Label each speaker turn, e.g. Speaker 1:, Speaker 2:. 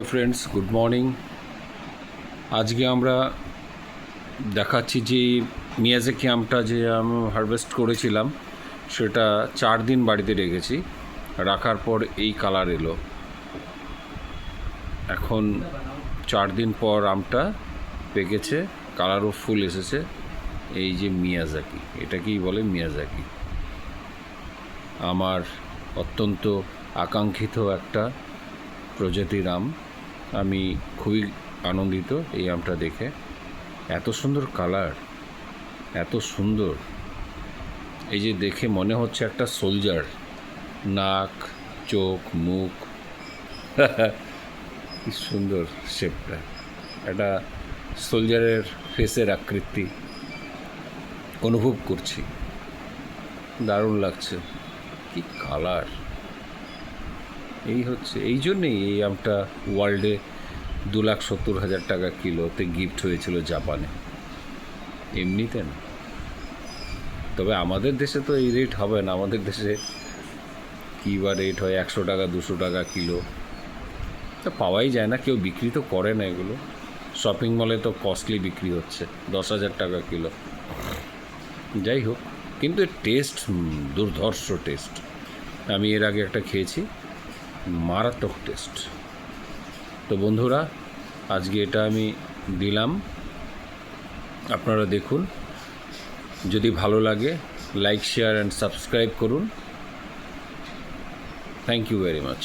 Speaker 1: Friends, good morning. আজকে আমরা দেখাচ্ছি যে মিয়াজাকি আমটা যে আমি হারভেস্ট করেছিলাম সেটা 4 দিন বাড়িতে রেখেছি। রাখার পর এই কালার এলো। এখন 4 দিন পর আমটা পেকেছে, কালারও ফুল এসেছে। এই যে মিয়াজাকি, এটাকেই বলে মিয়াজাকি। আমার অত্যন্ত আকাঙ্ক্ষিত একটা প্রজাতির আম। আমি খুবই আনন্দিত এই আমটা দেখে। এত সুন্দর কালার, এত সুন্দর। এই যে দেখে মনে হচ্ছে একটা সোলজার, নাক, চোখ, মুখ কি সুন্দর শেপটা। একটা সোলজারের ফেসের আকৃতি অনুভব করছি, দারুণ লাগছে। কি কালার! এই হচ্ছে, এই জন্যেই এই আমটা ওয়ার্ল্ডে 2,70,000 টাকা কিলোতে গিফট হয়েছিল জাপানে, এমনিতে না। তবে আমাদের দেশে তো এই রেট হবে না। আমাদের দেশে কী বা রেট হয়, 100 টাকা 200 টাকা কিলো। তো পাওয়াই যায় না, কেউ বিক্রি তো করে না এগুলো। শপিং মলে তো কস্টলি বিক্রি হচ্ছে, 10,000 টাকা কিলো। যাই হোক, কিন্তু এর টেস্ট দুর্ধর্ষ টেস্ট। আমি এর আগে একটা খেয়েছি, মারাত্মক টেস্ট। তো বন্ধুরা, আজকে এটা আমি দিলাম, আপনারা দেখুন। যদি ভালো লাগে লাইক, শেয়ার অ্যান্ড সাবস্ক্রাইব করুন। Thank you very much.